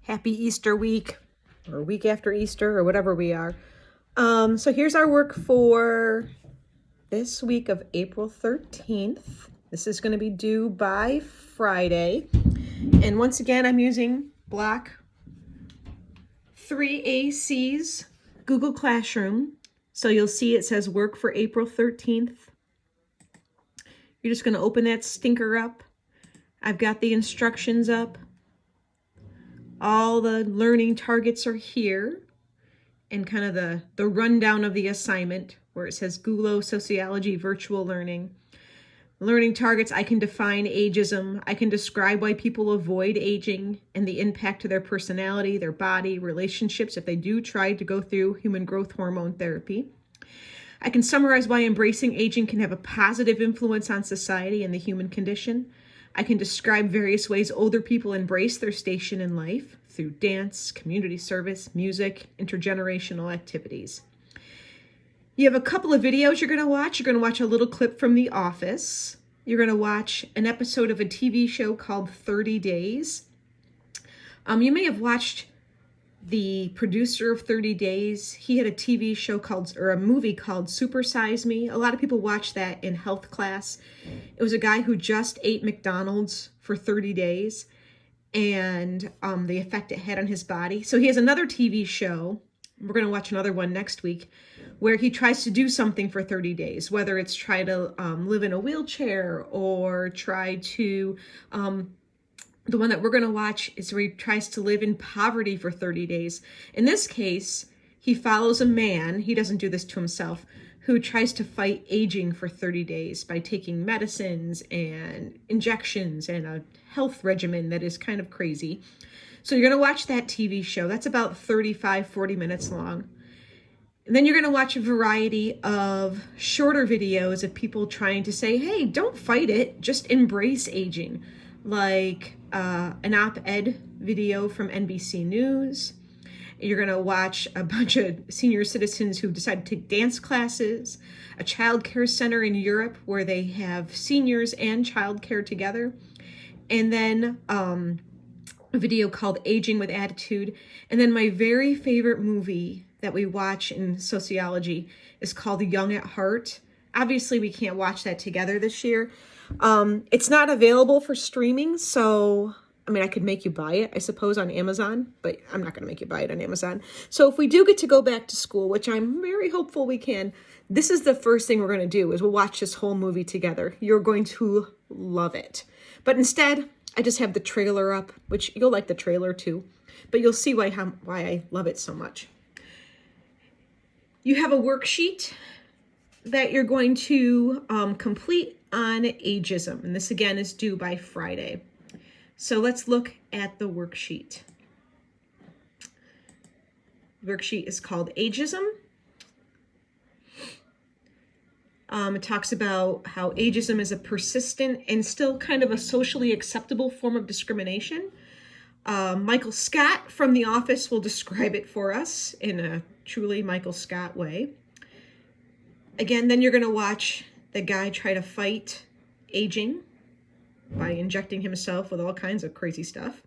Happy Easter week, or week after Easter, or whatever we are. So here's our work for this week of April 13th. This is going to be due by Friday. And once again, I'm using Block 3AC's Google Classroom. So you'll see it says work for April 13th. You're just going to open that stinker up. I've got the instructions up. All the learning targets are here, and kind of the rundown of the assignment where it says Gullo, Sociology, Virtual Learning. Learning targets, I can define ageism. I can describe why people avoid aging and the impact to their personality, their body, relationships if they do try to go through human growth hormone therapy. I can summarize why embracing aging can have a positive influence on society and the human condition. I can describe various ways older people embrace their station in life through dance, community service, music, intergenerational activities. You have a couple of videos you're going to watch. You're going to watch a little clip from The Office. You're going to watch an episode of a TV show called 30 Days. You may have watched the producer of 30 Days. He had a TV show or a movie called Super Size Me. A lot of people watch that in health class. It was a guy who just ate McDonald's for 30 days and the effect it had on his body. So he has another TV show. We're going to watch another one next week where he tries to do something for 30 days, whether it's try to live in a wheelchair or try to the one that we're going to watch is where he tries to live in poverty for 30 days. In this case, he follows a man, he doesn't do this to himself, who tries to fight aging for 30 days by taking medicines and injections and a health regimen that is kind of crazy. So you're going to watch that TV show. That's about 35, 40 minutes long. And then you're going to watch a variety of shorter videos of people trying to say, hey, don't fight it, just embrace aging. Like an op-ed video from NBC News. You're going to watch a bunch of senior citizens who decide to take dance classes, a child care center in Europe where they have seniors and child care together, and then a video called Aging with Attitude. And then my very favorite movie that we watch in sociology is called Young at Heart. Obviously, we can't watch that together this year. It's not available for streaming, so I mean, I could make you buy it, I suppose, on Amazon, but I'm not going to make you buy it on Amazon. So if we do get to go back to school, which I'm very hopeful we can, this is the first thing we're going to do is we'll watch this whole movie together. You're going to love it. But instead, I just have the trailer up, which you'll like the trailer too, but you'll see why I love it so much. You have a worksheet that you're going to complete on ageism. And this again is due by Friday. So let's look at the worksheet. The worksheet is called Ageism. It talks about how ageism is a persistent and still kind of a socially acceptable form of discrimination. Michael Scott from The Office will describe it for us in a truly Michael Scott way. Again, then you're going to watch the guy try to fight aging by injecting himself with all kinds of crazy stuff.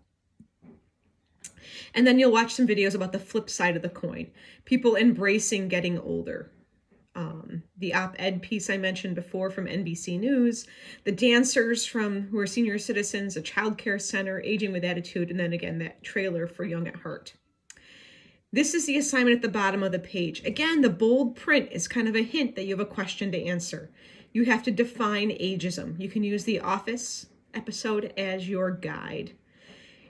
And then you'll watch some videos about the flip side of the coin, people embracing getting older. The op-ed piece I mentioned before from NBC News, the dancers who are senior citizens, a child care center, Aging with Attitude, and then again, that trailer for Young at Heart. This is the assignment at the bottom of the page. Again, the bold print is kind of a hint that you have a question to answer. You have to define ageism. You can use the Office episode as your guide.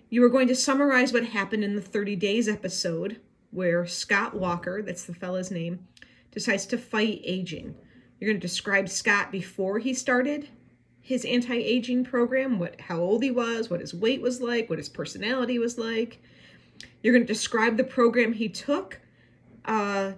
You are going to summarize what happened in the 30 Days episode where Scott Walker, that's the fella's name, decides to fight aging. You're going to describe Scott before he started his anti-aging program, how old he was, what his weight was like, what his personality was like. You're going to describe the program he took. You're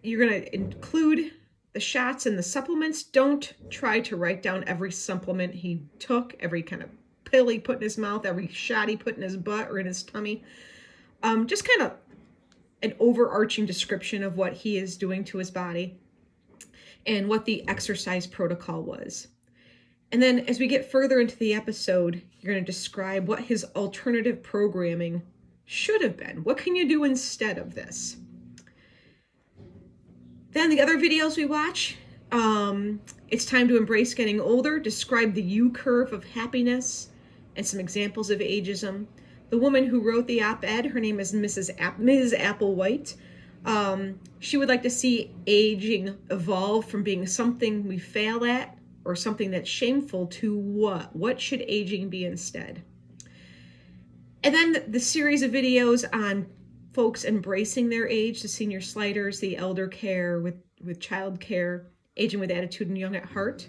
going to include the shots and the supplements. Don't try to write down every supplement he took, every kind of pill he put in his mouth, every shot he put in his butt or in his tummy. Just kind of an overarching description of what he is doing to his body and what the exercise protocol was. And then as we get further into the episode, you're going to describe what his alternative programming should have been. What can you do instead of this? Then the other videos we watch, it's time to embrace getting older, describe the U-curve of happiness, and some examples of ageism. The woman who wrote the op-ed, her name is Ms. Applewhite. She would like to see aging evolve from being something we fail at or something that's shameful to what? What should aging be instead? And then the series of videos on folks embracing their age, the senior sliders, the elder care with child care, aging with attitude and young at heart.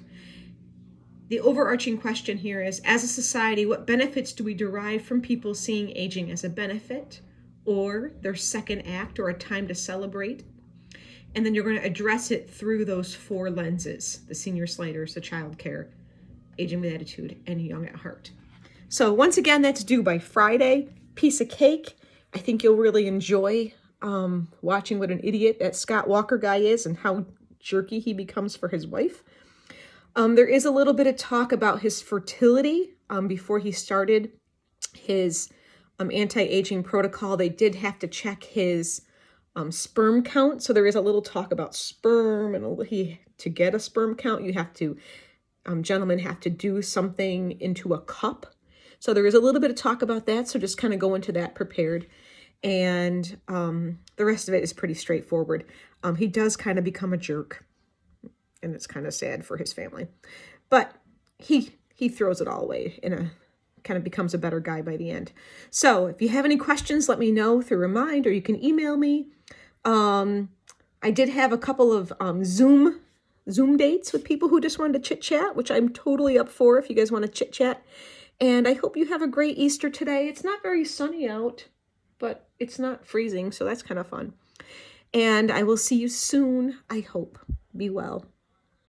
The overarching question here is, as a society, what benefits do we derive from people seeing aging as a benefit or their second act or a time to celebrate? And then you're going to address it through those 4 lenses: the senior sliders, the child care, aging with attitude, and young at heart. So once again, that's due by Friday. Piece of cake. I think you'll really enjoy watching what an idiot that Scott Walker guy is and how jerky he becomes for his wife. There is a little bit of talk about his fertility. Before he started his anti-aging protocol, they did have to check his sperm count. So there is a little talk about sperm, and to get a sperm count, you have to, gentlemen have to do something into a cup. So there is a little bit of talk about that. So just kind of go into that prepared. And the rest of it is pretty straightforward. He does kind of become a jerk, and it's kind of sad for his family. But he throws it all away and kind of becomes a better guy by the end. So if you have any questions, let me know through Remind, or you can email me. I did have a couple of Zoom dates with people who just wanted to chit-chat, which I'm totally up for if you guys want to chit-chat. And I hope you have a great Easter today. It's not very sunny out, but it's not freezing, so that's kind of fun. And I will see you soon, I hope. Be well.